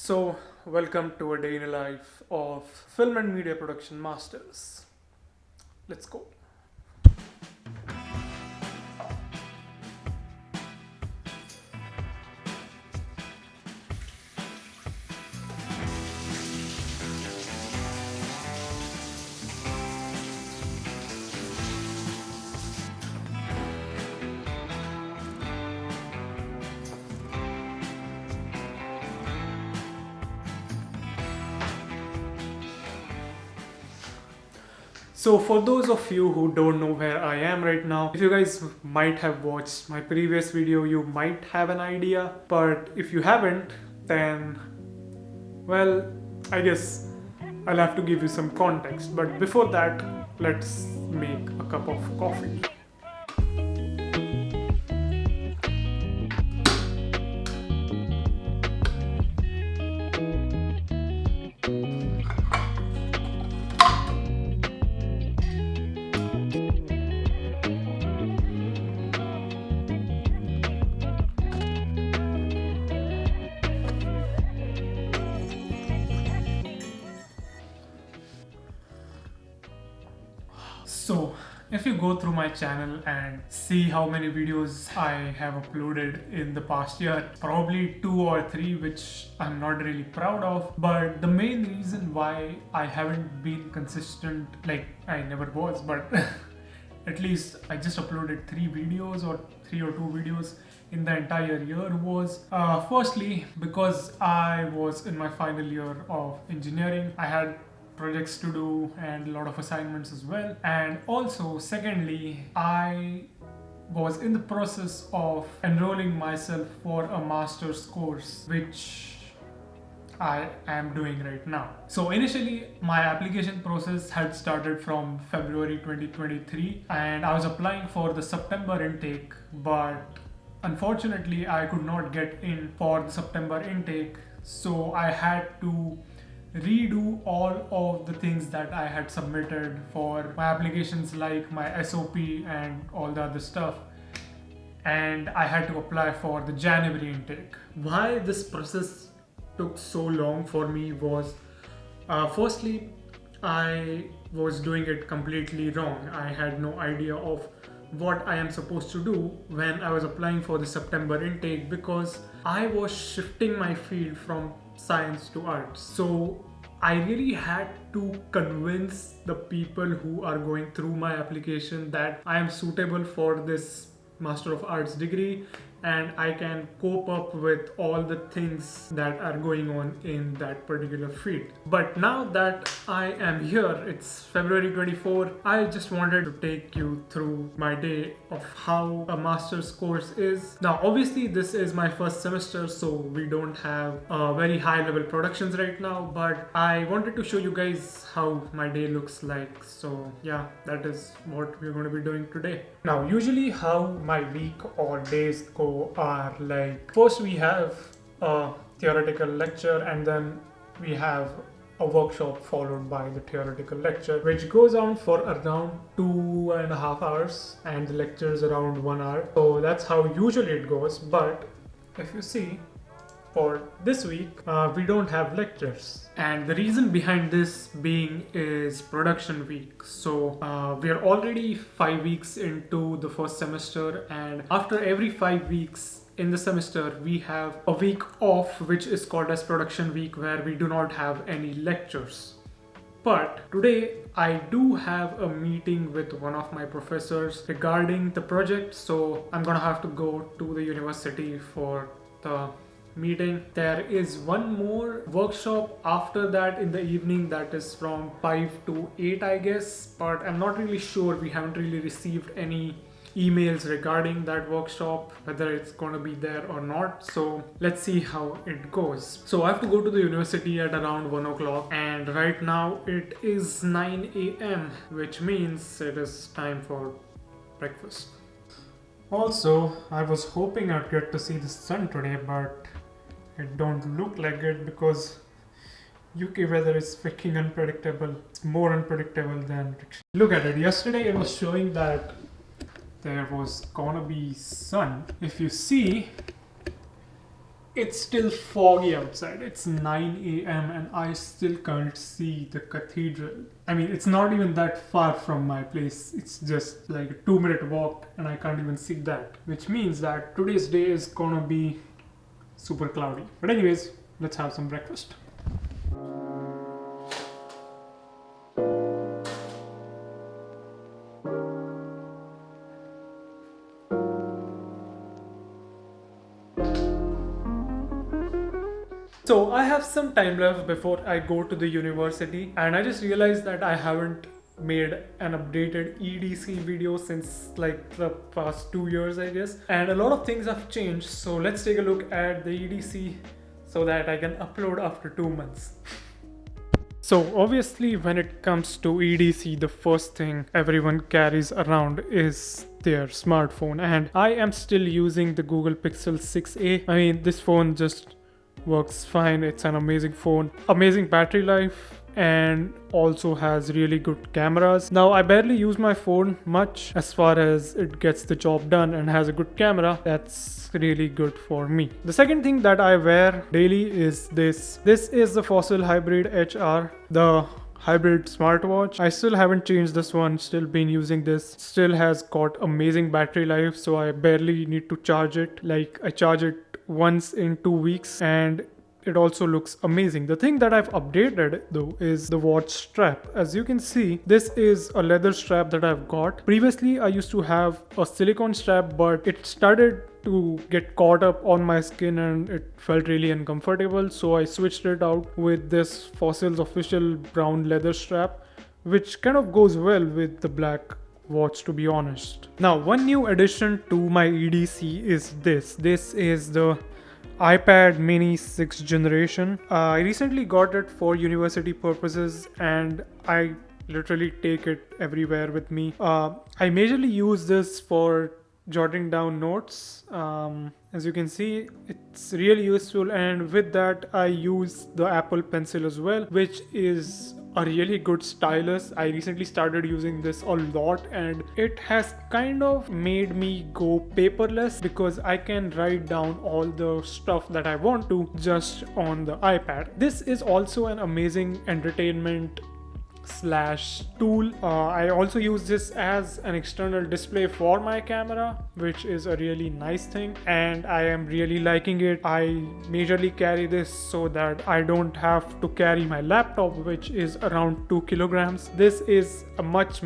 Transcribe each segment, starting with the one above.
So, welcome to a day in the life of film and media production masters. Let's go. So, for those of you who don't know where I am right now, if you guys might have watched my previous video, you might have an idea. But if you haven't, then, well, I guess I'll have to give you some context. But before that, let's make a cup of coffee. So, if you go through my channel and see how many videos I have uploaded in the past year, probably 2 or 3 which I'm not really proud of, but the main reason why I haven't been consistent, like I never was, but at least I just uploaded 3 videos or 3 or 2 videos in the entire year was firstly because I was in my final year of engineering. I had projects to do and a lot of assignments as well, and also secondly I was in the process of enrolling myself for a master's course which I am doing right now. So initially my application process had started from February 2023 and I was applying for the September intake, but unfortunately I could not get in for the September intake, so I had to redo all of the things that I had submitted for my applications, like my SOP and all the other stuff, and I had to apply for the January intake. Why this process took so long for me was firstly I was doing it completely wrong. I had no idea of what I am supposed to do when I was applying for the September intake, because I was shifting my field from science to arts. So I really had to convince the people who are going through my application that I am suitable for this Master of Arts degree and I can cope up with all the things that are going on in that particular field. But now that I am here, it's February 24, I just wanted to take you through my day of how a master's course is. Now obviously this is my first semester, so we don't have very high level productions right now, but I wanted to show you guys how my day looks like. So yeah, that is what we're going to be doing today. Now usually how my week or days go are like, first we have a theoretical lecture and then we have a workshop followed by the theoretical lecture, which goes on for around 2.5 hours and the lecture is around 1 hour. So that's how usually it goes. But if you see, for this week we don't have lectures, and the reason behind this being is production week. So we are already 5 weeks into the first semester, and after every 5 weeks in the semester we have a week off which is called as production week, where we do not have any lectures. But today I do have a meeting with one of my professors regarding the project, so I'm gonna have to go to the university for the meeting. There is one more workshop after that in the evening, that is from 5 to 8 I guess, but I'm not really sure. We haven't really received any emails regarding that workshop, whether it's going to be there or not, so let's see how it goes. So I have to go to the university at around 1 o'clock and right now it is 9 a.m. which means it is time for breakfast. Also, I was hoping I'd get to see the sun today, but it don't look like it because UK weather is freaking unpredictable. It's more unpredictable than... Look at it. Yesterday it was showing that there was gonna be sun. If you see, It's still foggy outside. It's 9 a.m. and I still can't see the cathedral. I mean, it's not even that far from my place. It's just like a 2-minute walk and I can't even see that. Which means that today's day is gonna be super cloudy. But anyways, let's have some breakfast. So I have some time left before I go to the university, and I just realized that I haven't made an updated EDC video since like the past 2 years, I guess, and a lot of things have changed. So let's take a look at the EDC so that I can upload after 2 months. So obviously when it comes to EDC, the first thing everyone carries around is their smartphone, and I am still using the Google Pixel 6a. I mean, this phone just works fine. It's an amazing phone, amazing battery life, and also has really good cameras. Now I barely use my phone much as far as it gets the job done and has a good camera. That's really good for me. The second thing that I wear daily is this. This is the Fossil Hybrid HR, the hybrid smartwatch. I still haven't changed this one, still been using this. Still has got amazing battery life, so I barely need to charge it. Like, I charge it once in 2 weeks and it also looks amazing. The thing that I've updated though is the watch strap. As you can see, this is a leather strap that I've got. Previously I used to have a silicone strap, but it started to get caught up on my skin and it felt really uncomfortable, so I switched it out with this Fossil's official brown leather strap, which kind of goes well with the black watch, to be honest. Now, one new addition to my EDC is this. This is the iPad mini 6th generation. I recently got it for university purposes and I literally take it everywhere with me. I majorly use this for jotting down notes. As you can see, it's really useful, and with that I use the Apple Pencil as well, which is a really good stylus. I recently started using this a lot and it has kind of made me go paperless because I can write down all the stuff that I want to just on the iPad. This is also an amazing entertainment / tool. I also use this as an external display for my camera, which is a really nice thing and I am really liking it. I majorly carry this so that I don't have to carry my laptop, which is around 2 kilograms. This is a much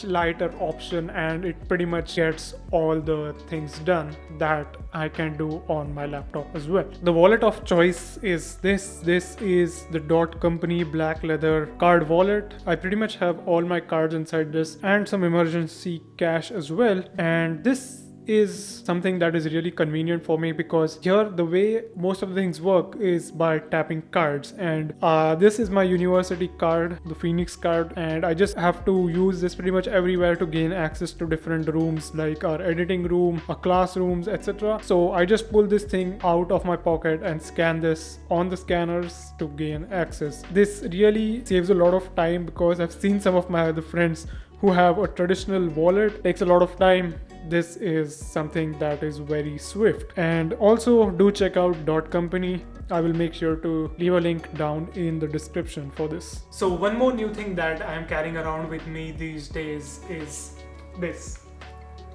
lighter option and it pretty much gets all the things done that I can do on my laptop as well. The wallet of choice is this. This is the Dot Company black leather card wallet. I pretty much have all my cards inside this and some emergency cash as well, and this is something that is really convenient for me because here the way most of the things work is by tapping cards, and this is my university card, the Phoenix card, and I just have to use this pretty much everywhere to gain access to different rooms like our editing room, our classrooms, etc. So I just pull this thing out of my pocket and scan this on the scanners to gain access. This really saves a lot of time because I've seen some of my other friends who have a traditional wallet. It takes a lot of time. This is something that is very swift. And also do check out Dot Company. I will make sure to leave a link down in the description for this. So one more new thing that I am carrying around with me these days is this.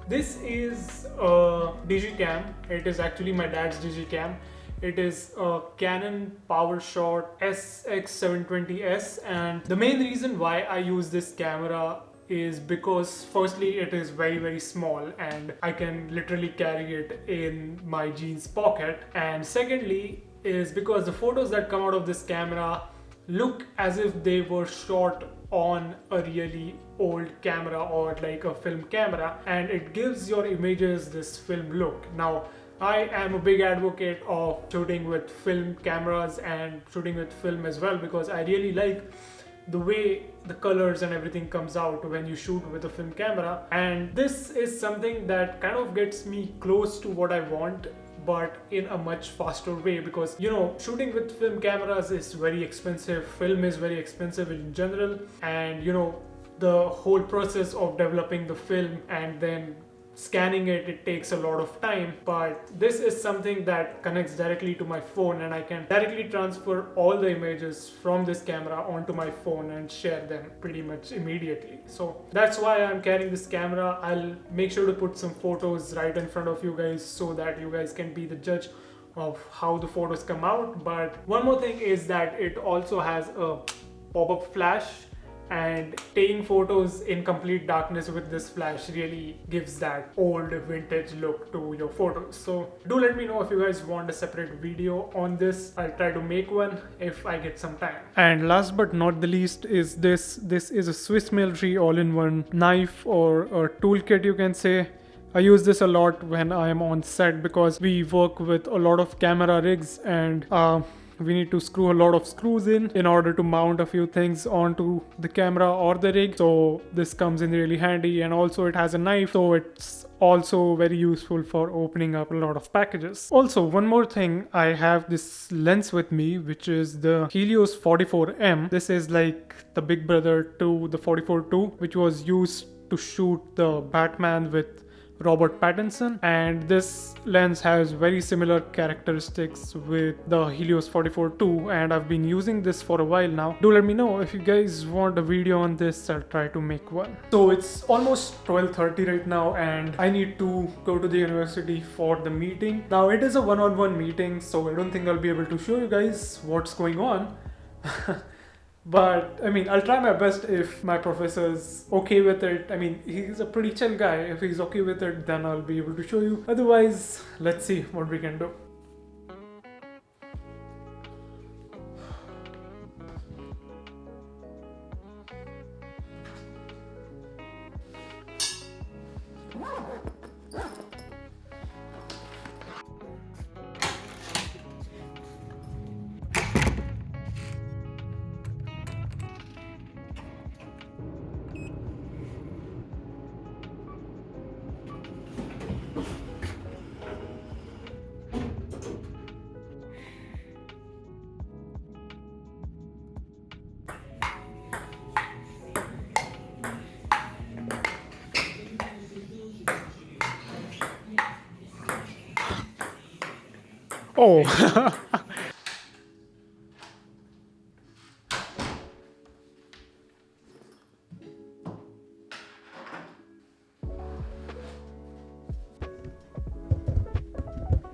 This is a digicam. It is actually my dad's digicam. It is a Canon PowerShot SX720S, and the main reason why I use this camera is because firstly it is very small and I can literally carry it in my jeans pocket, and secondly is because the photos that come out of this camera look as if they were shot on a really old camera or like a film camera, and it gives your images this film look. Now, I am a big advocate of shooting with film cameras and shooting with film as well because I really like the way the colors and everything comes out when you shoot with a film camera, and this is something that kind of gets me close to what I want, but in a much faster way, because you know, shooting with film cameras is very expensive. Film is very expensive in general, and you know, the whole process of developing the film and then scanning it takes a lot of time, but this is something that connects directly to my phone, and I can directly transfer all the images from this camera onto my phone and share them pretty much immediately. So that's why I'm carrying this camera. I'll make sure to put some photos right in front of you guys so that you guys can be the judge of how the photos come out. But one more thing is that it also has a pop-up flash, and taking photos in complete darkness with this flash really gives that old vintage look to your photos. So do let me know if you guys want a separate video on this. I'll try to make one if I get some time. And last but not the least is this is a Swiss military all-in-one knife or a toolkit, you can say. I use this a lot when I am on set because we work with a lot of camera rigs, and we need to screw a lot of screws in order to mount a few things onto the camera or the rig. So this comes in really handy, and also it has a knife, so it's also very useful for opening up a lot of packages. Also, one more thing, I have this lens with me, which is the Helios 44M. This is like the big brother to the 44-2, which was used to shoot the Batman with Robert Pattinson, and this lens has very similar characteristics with the Helios 44-2, and I've been using this for a while now. Do let me know if you guys want a video on this. I'll try to make one. So it's almost 12:30 right now, and I need to go to the university for the meeting. Now it is a one-on-one meeting, so I don't think I'll be able to show you guys what's going on. But I mean, I'll try my best if my professor's okay with it. I mean, he's a pretty chill guy. If he's okay with it, then I'll be able to show you. Otherwise, let's see what we can do. Oh.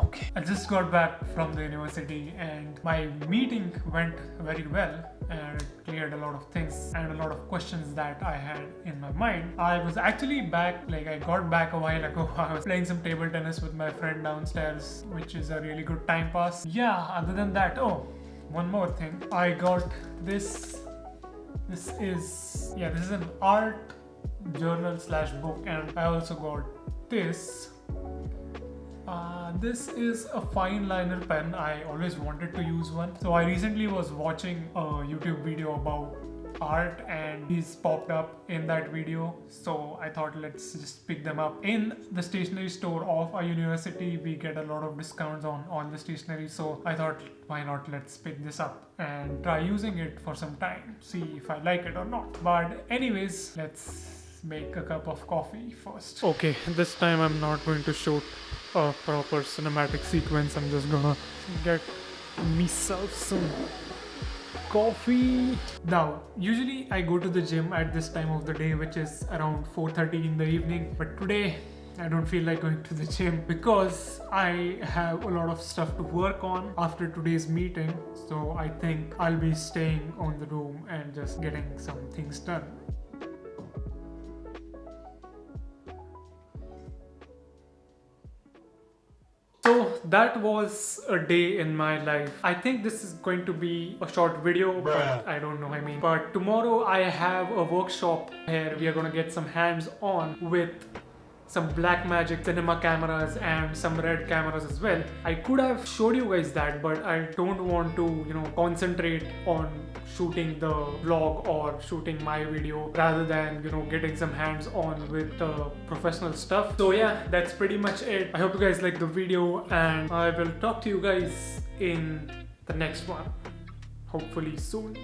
Okay. I just got back from the university, and my meeting went very well, and it cleared a lot of things and a lot of questions that I had in my mind. I was actually back, like I got back a while ago. I was playing some table tennis with my friend downstairs, which is a really good time pass. Yeah, other than that, oh, one more thing. I got this. This is an art journal / book, and I also got this. This is a fine liner pen. I always wanted to use one. So I recently was watching a YouTube video about art, and these popped up in that video. So I thought let's just pick them up. In the stationery store of our university, we get a lot of discounts on all the stationery. So I thought, why not, let's pick this up and try using it for some time. See if I like it or not. But anyways, let's make a cup of coffee first. Okay, this time I'm not going to shoot a proper cinematic sequence. I'm just gonna get myself some coffee. Now, usually I go to the gym at this time of the day, which is around 4:30 in the evening. But today, I don't feel like going to the gym because I have a lot of stuff to work on after today's meeting. So I think I'll be staying on the room and just getting some things done. So that was a day in my life. I think this is going to be a short video, but I don't know, But tomorrow I have a workshop where we are going to get some hands on with some Blackmagic cinema cameras and some Red cameras as well. I could have showed you guys that, but I don't want to, concentrate on shooting the vlog or shooting my video rather than, getting some hands on with professional stuff. So yeah, that's pretty much it. I hope you guys like the video, and I will talk to you guys in the next one, hopefully soon.